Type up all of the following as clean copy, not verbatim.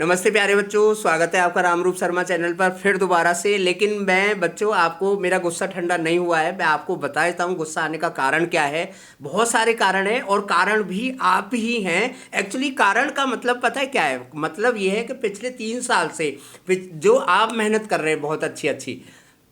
नमस्ते प्यारे बच्चों, स्वागत है आपका रामरूप शर्मा चैनल पर फिर दोबारा से। लेकिन मैं बच्चों आपको, मेरा गुस्सा ठंडा नहीं हुआ है। मैं आपको बता देता हूँ गुस्सा आने का कारण क्या है। बहुत सारे कारण हैं और कारण भी आप ही हैं। एक्चुअली कारण का मतलब पता है क्या है? मतलब ये है कि पिछले 3 साल से जो आप मेहनत कर रहे हैं बहुत अच्छी अच्छी,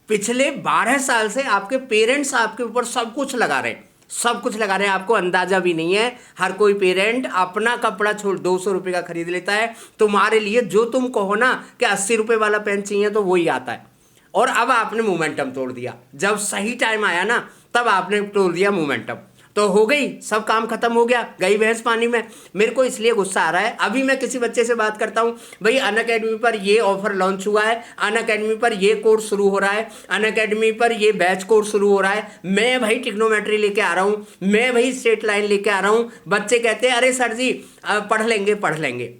पिछले 12 साल से आपके पेरेंट्स आपके ऊपर सब कुछ लगा रहे हैं। सब कुछ लगा रहे हैं, आपको अंदाजा भी नहीं है। हर कोई पेरेंट अपना कपड़ा छोड़ 200 रुपये का खरीद लेता है तुम्हारे लिए। जो तुम कहो ना कि 80 रुपये वाला पेन चाहिए तो वही आता है। और अब आपने मोमेंटम तोड़ दिया। जब सही टाइम आया ना तब आपने तोड़ दिया मोमेंटम। तो हो गई, सब काम खत्म हो गया, गई भैंस पानी में। मेरे को इसलिए गुस्सा आ रहा है। अभी मैं किसी बच्चे से बात करता हूँ, भाई अनअकैडमी पर ये ऑफर लॉन्च हुआ है, अनअकैडमी पर ये कोर्स शुरू हो रहा है, अनअकैडमी पर ये बैच कोर्स शुरू हो रहा है। मैं भाई ट्रिग्नोमेट्री लेके आ रहा हूँ, मैं भाई स्ट्रेट लाइन लेके आ रहा हूँ। बच्चे कहते हैं अरे सर जी पढ़ लेंगे पढ़ लेंगे।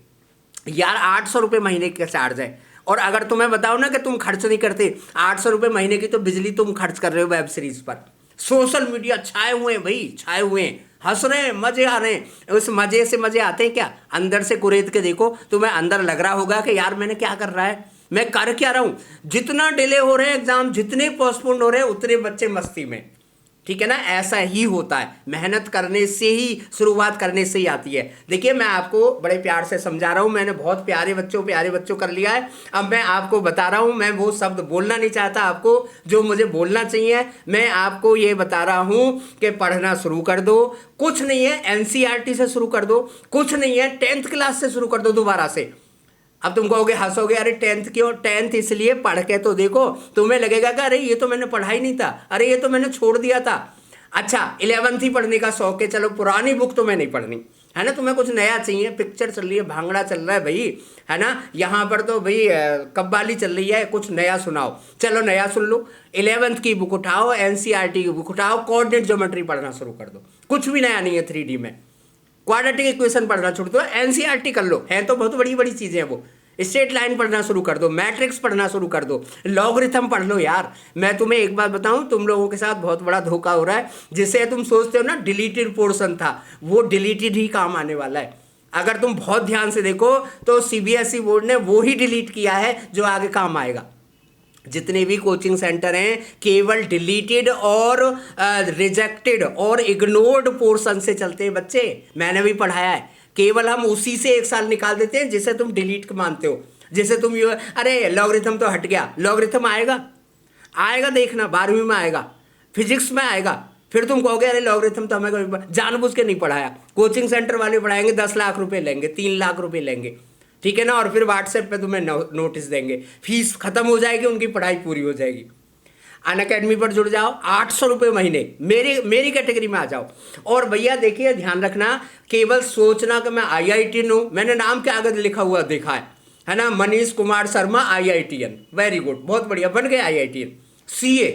यार 800 रुपये महीने का चार्ज है। और अगर तुम्हें बताओ ना कि तुम खर्च नहीं करते, 800 रुपये महीने की तो बिजली तुम खर्च कर रहे हो वेब सीरीज पर। सोशल मीडिया छाए हुए हैं भाई, छाए हुए हैं, हंस रहे हैं, मजे आ रहे हैं। उस मजे से मजे आते हैं क्या? अंदर से कुरेद के देखो, तुम्हें अंदर लग रहा होगा कि यार मैंने क्या कर रहा है, मैं कर क्या रहा हूं। जितना डिले हो रहे हैं एग्जाम, जितने पोस्टपोन हो रहे हैं, उतने बच्चे मस्ती में। ठीक है ना? ऐसा ही होता है। मेहनत करने से ही, शुरुआत करने से ही आती है। देखिए मैं आपको बड़े प्यार से समझा रहा हूं, मैंने बहुत प्यारे बच्चों कर लिया है। अब मैं आपको बता रहा हूं, मैं वो शब्द बोलना नहीं चाहता आपको जो मुझे बोलना चाहिए। मैं आपको ये बता रहा हूं कि पढ़ना शुरू कर दो। कुछ नहीं है, एनसीईआरटी से शुरू कर दो। कुछ नहीं है, 10th क्लास से शुरू कर दो दोबारा से। अब तुम कहोगे, हंसोगे, अरे 10th क्यों? 10th इसलिए पढ़ के तो देखो, तुम्हें लगेगा कि अरे ये तो मैंने पढ़ा ही नहीं था, अरे ये तो मैंने छोड़ दिया था। अच्छा 11th ही पढ़ने का शौक है, चलो पुरानी बुक तुम्हें नहीं पढ़नी है ना, तुम्हें कुछ नया चाहिए। पिक्चर चल रही है, भांगड़ा चल रहा है भाई, है ना, यहाँ पर तो भाई कव्वाली चल रही है, कुछ नया सुनाओ। चलो नया सुन लो, 11th की बुक उठाओ, एनसीईआरटी की बुक उठाओ, कोऑर्डिनेट ज्योमेट्री पढ़ना शुरू कर दो। कुछ भी नया नहीं है 3D में। क्वाड्रेटिक इक्वेशन पढ़ना छोड़ दो, एनसीईआरटी कर लो, है तो बहुत बड़ी बड़ी चीजें हैं वो। स्ट्रेट लाइन पढ़ना शुरू कर दो, मैट्रिक्स पढ़ना शुरू कर दो, लॉगरिथम पढ़ लो। यार मैं तुम्हें एक बात बताऊं, तुम लोगों के साथ बहुत बड़ा धोखा हो रहा है। जिसे तुम सोचते हो ना डिलीटेड पोर्शन था, वो डिलीटेड ही काम आने वाला है। अगर तुम बहुत ध्यान से देखो तो सीबीएसई बोर्ड ने वो ही डिलीट किया है जो आगे काम आएगा। जितने भी कोचिंग सेंटर हैं केवल डिलीटेड और रिजेक्टेड और इग्नोर्ड पोर्शन से चलते हैं बच्चे। मैंने भी पढ़ाया है। केवल हम उसी से 1 साल निकाल देते हैं जिसे तुम डिलीट मानते हो। जैसे तुम ये, अरे लॉगरिथम तो हट गया, लॉगरिथम आएगा, आएगा देखना, 12वीं में आएगा, फिजिक्स में आएगा। फिर तुम कहोगे अरे लॉगरिथम तो हमें जानबूझ के नहीं पढ़ाया। कोचिंग सेंटर वाले पढ़ाएंगे, 10 लाख रुपए लेंगे, 3 लाख रुपए लेंगे, ठीक है ना। और फिर व्हाट्सएप पे तुम्हें नोटिस देंगे, फीस खत्म हो जाएगी, उनकी पढ़ाई पूरी हो जाएगी। अनअकैडमी पर जुड़ जाओ, 800 रुपये महीने, मेरी कैटेगरी में आ जाओ। और भैया देखिए ध्यान रखना, केवल सोचना कि मैं IITian हूँ, मैंने नाम के आगे लिखा हुआ देखा है ना, Manish Kumar Sharma IITian, very good, बहुत बढ़िया, बन गए IITian। CA,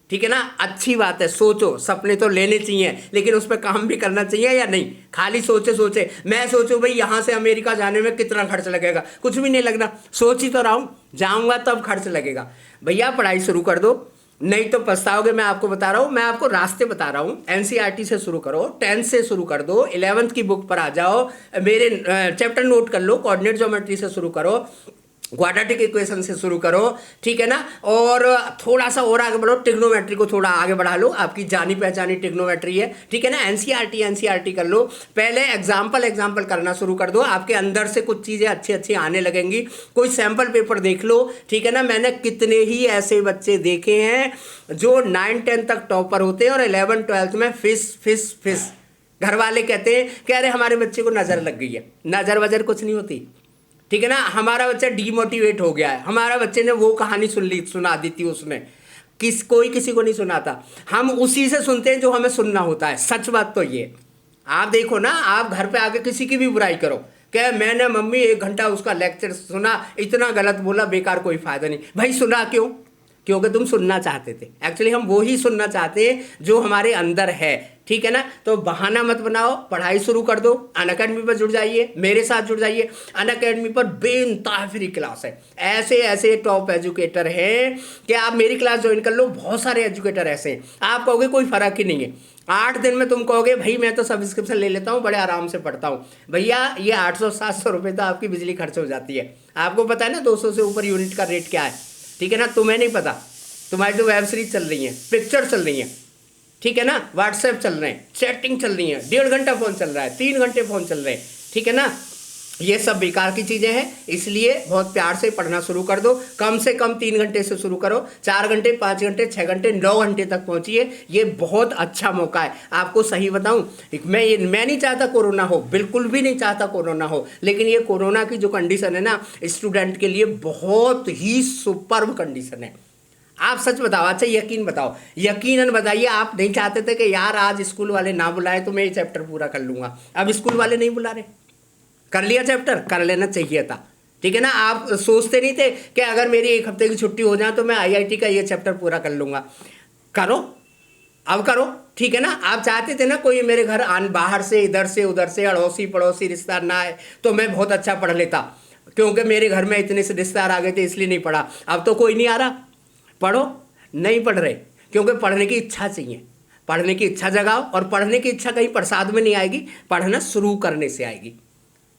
ठीक है ना, अच्छी बात है। सोचो, सपने तो लेने चाहिए लेकिन उस पर काम भी करना चाहिए या नहीं। खाली सोचे सोचे, मैं सोचूं भाई यहाँ से अमेरिका जाने में कितना खर्च लगेगा, कुछ भी नहीं लगना। सोच ही तो रहा हूँ, जाऊँगा तब खर्च लगेगा। भैया पढ़ाई शुरू कर दो, नहीं तो पछताओगे। मैं आपको बता रहा हूँ, मैं आपको रास्ते बता रहा हूँ। एनसीईआरटी से शुरू करो, 10th से शुरू कर दो, 11th की बुक पर आ जाओ, मेरे चैप्टर नोट कर लो, कोऑर्डिनेट ज्योमेट्री से शुरू करो, क्वाड्रेटिक इक्वेशन से शुरू करो, ठीक है ना। और थोड़ा सा और आगे बढ़ो, ट्रिग्नोमेट्री को थोड़ा आगे बढ़ा लो, आपकी जानी पहचानी ट्रिग्नोमेट्री है, ठीक है ना। एनसीईआरटी कर लो, पहले एग्जाम्पल करना शुरू कर दो, आपके अंदर से कुछ चीज़ें अच्छी अच्छी आने लगेंगी। कोई सैम्पल पेपर देख लो, ठीक है ना। मैंने कितने ही ऐसे बच्चे देखे हैं जो 9-10 तक टॉपर होते हैं और 11-12 में फिस। घर वाले कहते हैं कि अरे हमारे बच्चे को नज़र लग गई है। नज़र वजर कुछ नहीं होती, ठीक है ना। हमारा बच्चा डीमोटिवेट हो गया है, हमारा बच्चे ने वो कहानी सुना दी थी उसने, कोई किसी को नहीं सुनाता। हम उसी से सुनते हैं जो हमें सुनना होता है। सच बात तो ये, आप देखो ना, आप घर पे आके किसी की भी बुराई करो, क्या मैंने मम्मी 1 घंटा उसका लेक्चर सुना, इतना गलत बोला, बेकार, कोई फायदा नहीं। भाई सुना क्यों? क्योंकि तुम सुनना चाहते थे। एक्चुअली हम वो ही सुनना चाहते हैं जो हमारे अंदर है, ठीक है ना। तो बहाना मत बनाओ, पढ़ाई शुरू कर दो। अनअकैडमी पर जुड़ जाइए, मेरे साथ जुड़ जाइए। अनअकैडमी पर बेइंतहा फ्री क्लास है, ऐसे ऐसे टॉप एजुकेटर हैं कि आप मेरी क्लास ज्वाइन कर लो। बहुत सारे एजुकेटर ऐसे हैं, आप कहोगे कोई फर्क ही नहीं है। 8 दिन में तुम कहोगे भाई मैं तो सब्सक्रिप्शन ले लेता हूँ, बड़े आराम से पढ़ता हूँ। भैया ये 800-700 रुपये तो आपकी बिजली खर्च हो जाती है। आपको पता है ना 200 से ऊपर यूनिट का रेट क्या है, ठीक है ना। तुम्हें नहीं पता, तुम्हारी तो वेब सीरीज चल रही है, पिक्चर चल रही है, ठीक है ना, व्हाट्सएप चल रहे हैं, चैटिंग चल रही है, 1.5 घंटा फ़ोन चल रहा है, 3 घंटे फ़ोन चल रहे हैं, ठीक है ना। ये सब बेकार की चीज़ें हैं, इसलिए बहुत प्यार से पढ़ना शुरू कर दो। कम से कम 3 घंटे से शुरू करो, 4 घंटे, 5 घंटे, 6 घंटे, 9 घंटे तक पहुंचिए। ये बहुत अच्छा मौका है। आपको सही बताऊं, मैं नहीं चाहता कोरोना हो, बिल्कुल भी नहीं चाहता कोरोना हो, लेकिन ये कोरोना की जो कंडीशन है ना, स्टूडेंट के लिए बहुत ही सुपर्ब कंडीशन है। आप सच बताओ, अच्छा यकीन बताओ, यकीनन बताइए, आप नहीं चाहते थे कि यार आज स्कूल वाले ना बुलाए तो मैं ये चैप्टर पूरा कर लूंगा। अब स्कूल वाले नहीं बुला रहे, कर लिया चैप्टर, कर लेना चाहिए था, ठीक है ना। आप सोचते नहीं थे कि अगर मेरी 1 हफ्ते की छुट्टी हो जाए तो मैं आईआईटी का ये चैप्टर पूरा कर लूंगा। करो, अब करो, ठीक है ना। आप चाहते थे ना कोई मेरे घर बाहर से, इधर से उधर से, अड़ोसी पड़ोसी रिश्तेदार ना आए तो मैं बहुत अच्छा पढ़ लेता, क्योंकि मेरे घर में इतने से रिश्तेदार आ गए थे इसलिए नहीं पढ़ा। अब तो कोई नहीं आ रहा, पढ़ो, नहीं पढ़ रहे, क्योंकि पढ़ने की इच्छा चाहिए। पढ़ने की इच्छा जगाओ, और पढ़ने की इच्छा कहीं प्रसाद में नहीं आएगी, पढ़ना शुरू करने से आएगी,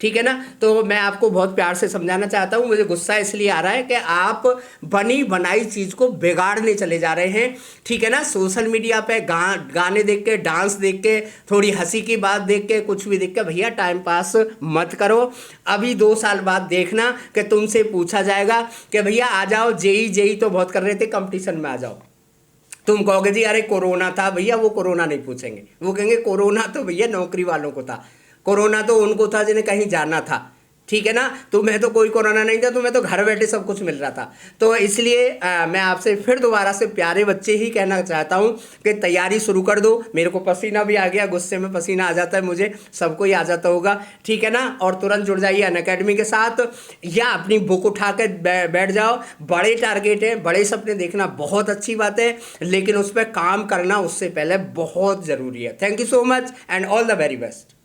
ठीक है ना। तो मैं आपको बहुत प्यार से समझाना चाहता हूँ, मुझे गुस्सा इसलिए आ रहा है कि आप बनी बनाई चीज़ को बिगाड़ने चले जा रहे हैं, ठीक है ना। सोशल मीडिया पे गाने देख के, डांस देख के, थोड़ी हंसी की बात देख के, कुछ भी देख के भैया टाइम पास मत करो। अभी 2 साल बाद देखना कि तुमसे पूछा जाएगा कि भैया आ जाओ, जेई तो बहुत कर रहे थे, कंपटीशन में आ जाओ। तुम कहोगे जी अरे कोरोना था, भैया वो कोरोना नहीं पूछेंगे, वो कहेंगे कोरोना तो भैया नौकरी वालों को था, कोरोना तो उनको था जिन्हें कहीं जाना था, ठीक है ना। तुम्हें तो कोई कोरोना नहीं था, तुम्हें तो घर बैठे सब कुछ मिल रहा था। तो इसलिए मैं आपसे फिर दोबारा से प्यारे बच्चे ही कहना चाहता हूँ कि तैयारी शुरू कर दो। मेरे को पसीना भी आ गया, गुस्से में पसीना आ जाता है मुझे, सबको ही आ जाता होगा, ठीक है ना। और तुरंत जुड़ जाइए अनअकैडमी के साथ, या अपनी बुक उठा कर बैठ जाओ। बड़े टारगेट है, बड़े सपने देखना बहुत अच्छी बात है, लेकिन उस पर काम करना उससे पहले बहुत ज़रूरी है। Thank you so much and all the very best.